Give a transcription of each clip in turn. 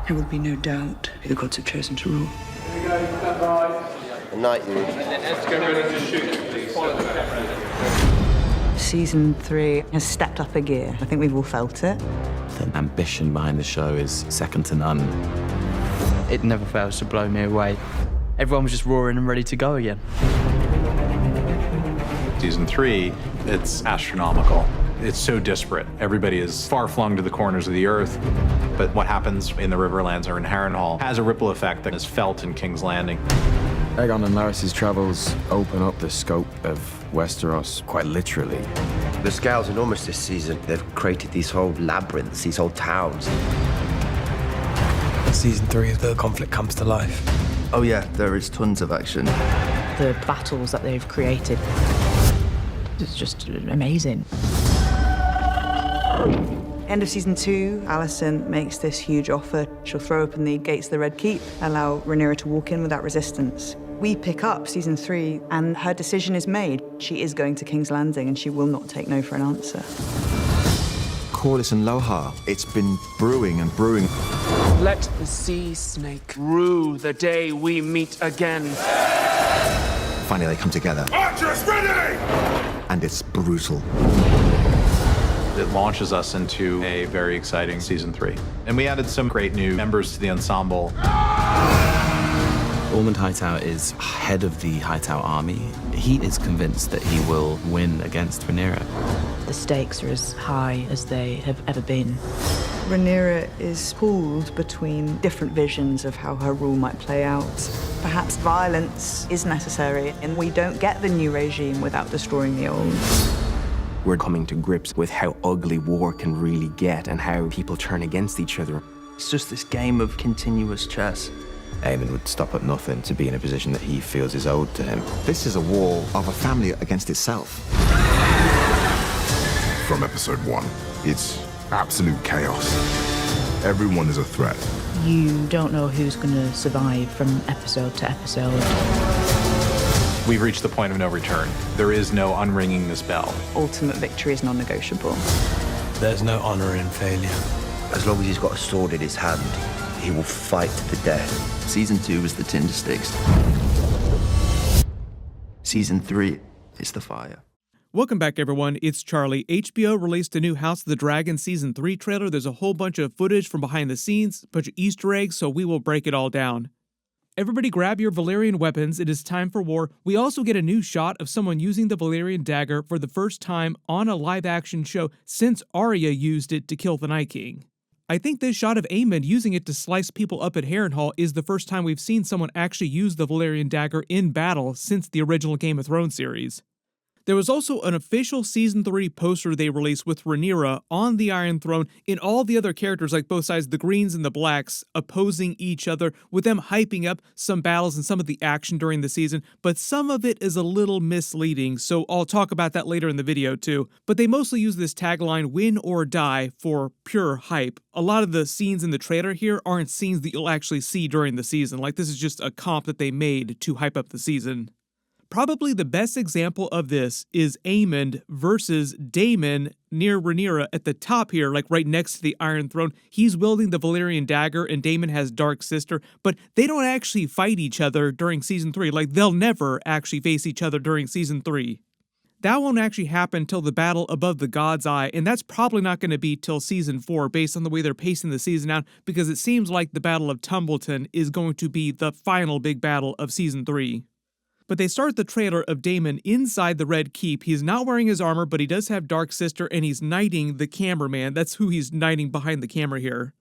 There will be no doubt who the gods have chosen to rule. Here we go, stand by. The night you. Let's get ready to shoot. Please follow the camera. Season 3 has stepped up a gear. I think we've all felt it. The ambition behind the show is second to none. It never fails to blow me away. Everyone was just roaring and ready to go again. Season 3, it's astronomical. It's so disparate. Everybody is far-flung to the corners of the earth. But what happens in the Riverlands or in Harrenhal has a ripple effect that is felt in King's Landing. Aegon and Larys' travels open up the scope of Westeros, quite literally. The scale's enormous this season. They've created these whole labyrinths, these whole towns. Season 3, the conflict comes to life. Oh yeah, there is tons of action. The battles that they've created, it's just amazing. End of season 2, Alysanne makes this huge offer. She'll throw open the gates of the Red Keep, allow Rhaenyra to walk in without resistance. We pick up season 3, and her decision is made. She is going to King's Landing, and she will not take no for an answer. Corlys and Lohar, it's been brewing and brewing. Let the sea snake rue the day we meet again. Finally, they come together. Archers ready! And it's brutal. It launches us into a very exciting season 3. And we added some great new members to the ensemble. Ormund Hightower is head of the Hightower army. He is convinced that he will win against Rhaenyra. The stakes are as high as they have ever been. Rhaenyra is pulled between different visions of how her rule might play out. Perhaps violence is necessary, and we don't get the new regime without destroying the old. We're coming to grips with how ugly war can really get and how people turn against each other. It's just this game of continuous chess. Aemond would stop at nothing to be in a position that he feels is owed to him. This is a war of a family against itself. From episode 1, it's absolute chaos. Everyone is a threat. You don't know who's going to survive from episode to episode. We've reached the point of no return. There is no unringing this bell. Ultimate victory is non-negotiable. There's no honor in failure. As long as he's got a sword in his hand, he will fight to the death. Season 2 is the tinder sticks. Season 3 is the fire. Welcome back, everyone. It's Charlie. HBO released a new House of the Dragon Season 3 trailer. There's a whole bunch of footage from behind the scenes, a bunch of Easter eggs, so we will break it all down. Everybody grab your Valyrian weapons. It is time for war. We also get a new shot of someone using the Valyrian dagger for the first time on a live-action show since Arya used it to kill the Night King. I think this shot of Aemond using it to slice people up at Harrenhal is the first time we've seen someone actually use the Valyrian dagger in battle since the original Game of Thrones series. There was also an official Season 3 poster they released with Rhaenyra on the Iron Throne and all the other characters, like both sides, the Greens and the Blacks, opposing each other, with them hyping up some battles and some of the action during the season, but some of it is a little misleading, so I'll talk about that later in the video too. But they mostly use this tagline, win or die, for pure hype. A lot of the scenes in the trailer here aren't scenes that you'll actually see during the season, like this is just a comp that they made to hype up the season. Probably the best example of this is Aemond versus Daemon near Rhaenyra at the top here, like right next to the Iron Throne. He's wielding the Valyrian dagger and Daemon has Dark Sister, but they don't actually fight each other during Season 3. Like, they'll never actually face each other during Season 3. That won't actually happen till the battle above the God's Eye, and that's probably not going to be till Season 4 based on the way they're pacing the season out, because it seems like the Battle of Tumbleton is going to be the final big battle of Season 3. But they start the trailer of Daemon inside the Red Keep. He's not wearing his armor, but he does have Dark Sister, and he's knighting the cameraman. That's who he's knighting behind the camera here.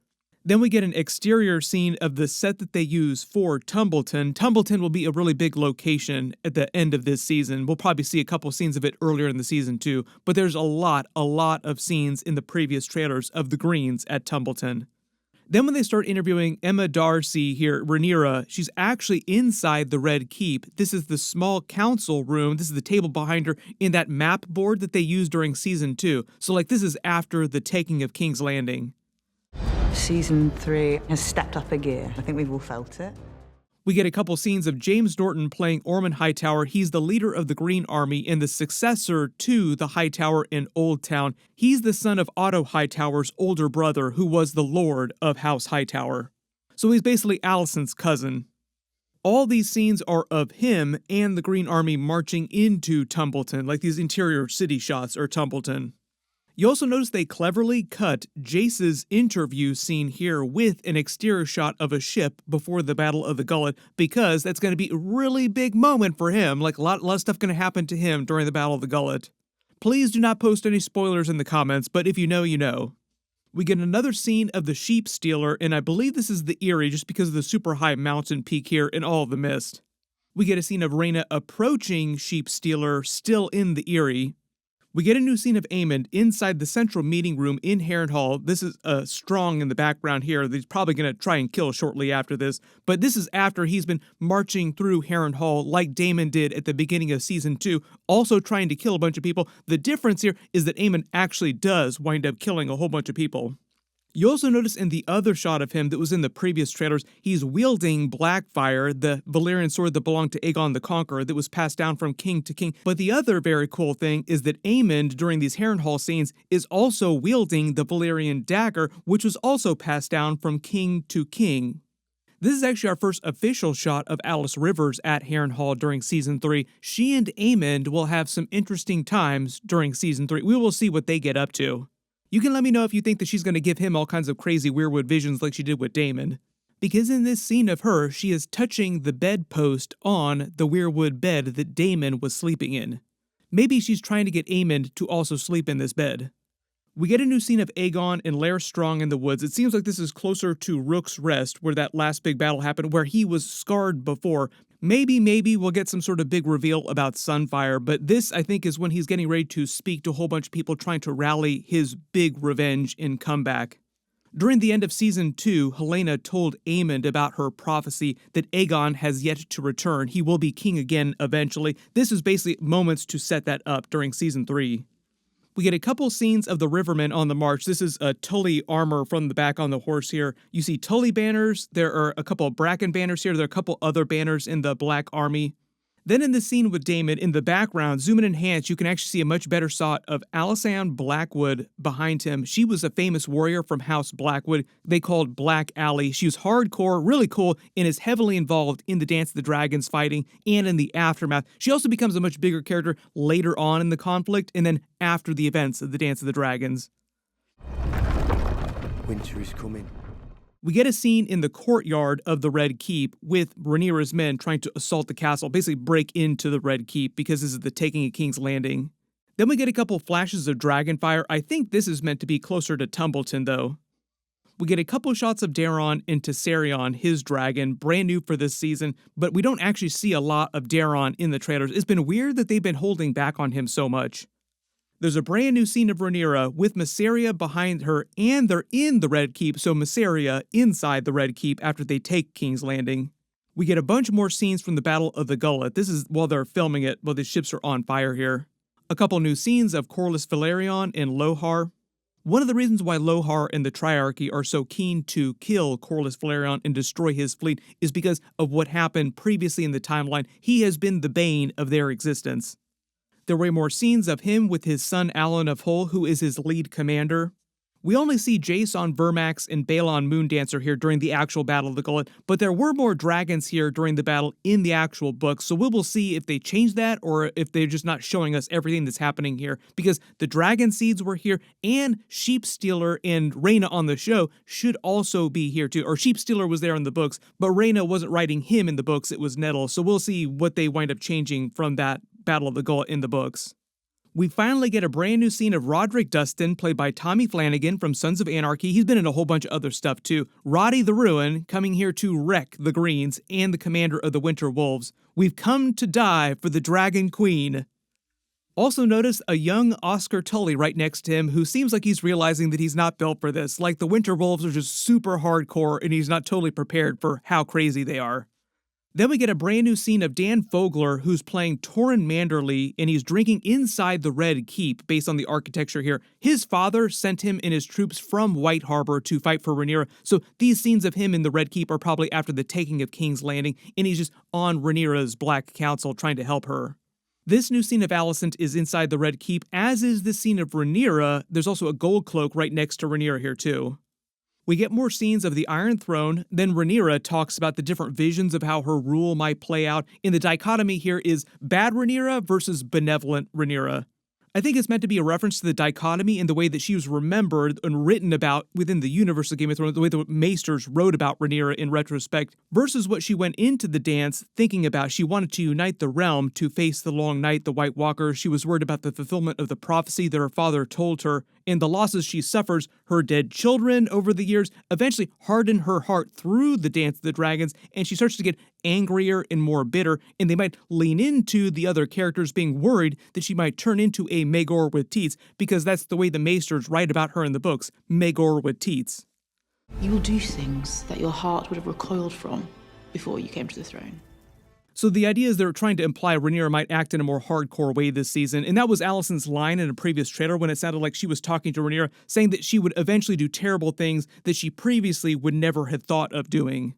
Then we get an exterior scene of the set that they use for Tumbleton. Tumbleton will be a really big location at the end of this season. We'll probably see a couple scenes of it earlier in the season too, but there's a lot of scenes in the previous trailers of the Greens at Tumbleton. Then when they start interviewing Emma Darcy here, Rhaenyra, she's actually inside the Red Keep. This is the small council room. This is the table behind her in that map board that they used during Season 2. So like this is after the taking of King's Landing. Season 3 has stepped up a gear. I think we've all felt it. We get a couple scenes of James Norton playing Ormund Hightower. He's the leader of the Green Army and the successor to the Hightower in Old Town. He's the son of Otto Hightower's older brother, who was the Lord of House Hightower. So he's basically Alysanne's cousin. All these scenes are of him and the Green Army marching into Tumbleton, like these interior city shots are Tumbleton. You also notice they cleverly cut Jace's interview scene here with an exterior shot of a ship before the Battle of the Gullet, because that's going to be a really big moment for him, like a lot of stuff going to happen to him during the Battle of the Gullet. Please do not post any spoilers in the comments, but if you know, you know. We get another scene of the Sheep Stealer, and I believe this is the Eyrie just because of the super high mountain peak here and all of the mist. We get a scene of Rhaenyra approaching Sheep Stealer, still in the Eyrie. We get a new scene of Aemond inside the central meeting room in Harrenhal. This is Strong in the background here that he's probably going to try and kill shortly after this, but this is after he's been marching through Harrenhal like Daemon did at the beginning of Season 2, also trying to kill a bunch of people. The difference here is that Aemond actually does wind up killing a whole bunch of people. You also notice in the other shot of him that was in the previous trailers, he's wielding Blackfire, the Valyrian sword that belonged to Aegon the Conqueror that was passed down from king to king. But the other very cool thing is that Aemond, during these Harrenhal scenes, is also wielding the Valyrian dagger, which was also passed down from king to king. This is actually our first official shot of Alys Rivers at Harrenhal during Season 3. She and Aemond will have some interesting times during Season 3. We will see what they get up to. You can let me know if you think that she's going to give him all kinds of crazy Weirwood visions like she did with Daemon. Because in this scene of her, she is touching the bedpost on the Weirwood bed that Daemon was sleeping in. Maybe she's trying to get Aemond to also sleep in this bed. We get a new scene of Aegon and Lair Strong in the woods. It seems like this is closer to Rook's Rest, where that last big battle happened, where he was scarred before. Maybe we'll get some sort of big reveal about Sunfire, but this, I think, is when he's getting ready to speak to a whole bunch of people trying to rally his big revenge and comeback. During the end of Season 2, Helaena told Aemond about her prophecy that Aegon has yet to return. He will be king again eventually. This is basically moments to set that up during Season 3. We get a couple scenes of the Rivermen on the march. This is a Tully armor from the back on the horse here. You see Tully banners. There are a couple of Bracken banners here. There are a couple other banners in the Black Army. Then in the scene with Daemon, in the background, zoom in and enhance, you can actually see a much better shot of Alysanne Blackwood behind him. She was a famous warrior from House Blackwood. They called Black Ally. She was hardcore, really cool, and is heavily involved in the Dance of the Dragons fighting and in the aftermath. She also becomes a much bigger character later on in the conflict and then after the events of the Dance of the Dragons. Winter is coming. We get a scene in the courtyard of the Red Keep with Rhaenyra's men trying to assault the castle, basically break into the Red Keep because this is the taking of King's Landing. Then we get a couple flashes of dragonfire. I think this is meant to be closer to Tumbleton, though. We get a couple shots of Daeron and Tessarion, his dragon, brand new for this season, but we don't actually see a lot of Daeron in the trailers. It's been weird that they've been holding back on him so much. There's a brand new scene of Rhaenyra with Mysaria behind her, and they're in the Red Keep, so Mysaria inside the Red Keep after they take King's Landing. We get a bunch more scenes from the Battle of the Gullet. This is while they're filming it, while the ships are on fire here. A couple new scenes of Corlys Velaryon and Lohar. One of the reasons why Lohar and the Triarchy are so keen to kill Corlys Velaryon and destroy his fleet is because of what happened previously in the timeline. He has been the bane of their existence. There were more scenes of him with his son Alan of Hull, who is his lead commander. We only see Jason Vermax and Balon Moondancer here during the actual Battle of the Gullet, but there were more dragons here during the battle in the actual book, so we will see if they change that or if they're just not showing us everything that's happening here, because the dragon seeds were here, and Sheep Stealer and Rhaenyra on the show should also be here too, or Sheep Stealer was there in the books, but Rhaenyra wasn't writing him in the books, it was Nettle, so we'll see what they wind up changing from that Battle of the Gullet in the books. We finally get a brand new scene of Roderick Dustin, played by Tommy Flanagan from Sons of Anarchy. He's been in a whole bunch of other stuff too. Roddy the Ruin, coming here to wreck the Greens and the commander of the Winter Wolves. We've come to die for the Dragon Queen. Also notice a young Oscar Tully right next to him who seems like he's realizing that he's not built for this. Like the Winter Wolves are just super hardcore and he's not totally prepared for how crazy they are. Then we get a brand new scene of Dan Fogler, who's playing Torrin Manderly, and he's drinking inside the Red Keep, based on the architecture here. His father sent him and his troops from White Harbor to fight for Rhaenyra, so these scenes of him in the Red Keep are probably after the taking of King's Landing, and he's just on Rhaenyra's Black Council trying to help her. This new scene of Alicent is inside the Red Keep, as is the scene of Rhaenyra. There's also a gold cloak right next to Rhaenyra here too. We get more scenes of the Iron Throne, then Rhaenyra talks about the different visions of how her rule might play out, and the dichotomy here is bad Rhaenyra versus benevolent Rhaenyra. I think it's meant to be a reference to the dichotomy in the way that she was remembered and written about within the universe of Game of Thrones, the way the Maesters wrote about Rhaenyra in retrospect, versus what she went into the dance thinking about. She wanted to unite the realm to face the Long Night, the White Walker. She was worried about the fulfillment of the prophecy that her father told her, and the losses she suffers, her dead children over the years, eventually harden her heart through the Dance of the Dragons, and she starts to get angrier and more bitter, and they might lean into the other characters being worried that she might turn into a Maegor with teats, because that's the way the Maesters write about her in the books, Maegor with teats. You will do things that your heart would have recoiled from before you came to the throne. So the idea is they're trying to imply Rhaenyra might act in a more hardcore way this season, and that was Alyson's line in a previous trailer when it sounded like she was talking to Rhaenyra, saying that she would eventually do terrible things that she previously would never have thought of doing.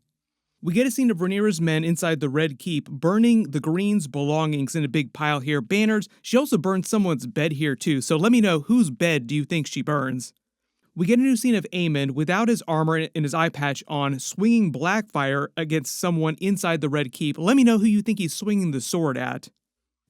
We get a scene of Rhaenyra's men inside the Red Keep, burning the Green's belongings in a big pile here, banners. She also burns someone's bed here too, so let me know whose bed do you think she burns? We get a new scene of Aemond without his armor and his eye patch on, swinging Blackfire against someone inside the Red Keep. Let me know who you think he's swinging the sword at.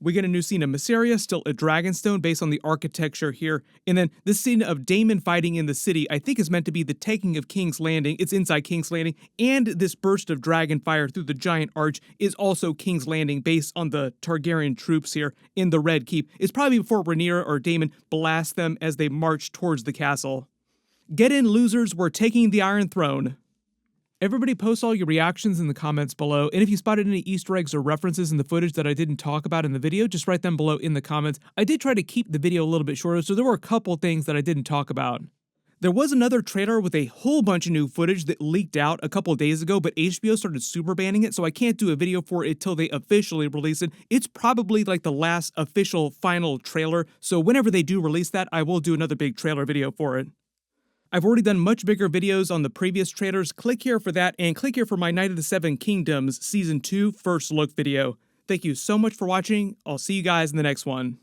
We get a new scene of Mysaria, still at Dragonstone based on the architecture here. And then this scene of Daemon fighting in the city, I think is meant to be the taking of King's Landing. It's inside King's Landing. And this burst of dragon fire through the giant arch is also King's Landing based on the Targaryen troops here in the Red Keep. It's probably before Rhaenyra or Daemon blast them as they march towards the castle. Get in, losers, we're taking the Iron Throne. Everybody post all your reactions in the comments below, and if you spotted any Easter eggs or references in the footage that I didn't talk about in the video, just write them below in the comments. I did try to keep the video a little bit shorter, so there were a couple things that I didn't talk about. There was another trailer with a whole bunch of new footage that leaked out a couple days ago, but HBO started super banning it, so I can't do a video for it till they officially release it. It's probably like the last official final trailer, so whenever they do release that, I will do another big trailer video for it. I've already done much bigger videos on the previous trailers. Click here for that, and click here for my Night of the Seven Kingdoms Season 2 First Look video. Thank you so much for watching. I'll see you guys in the next one.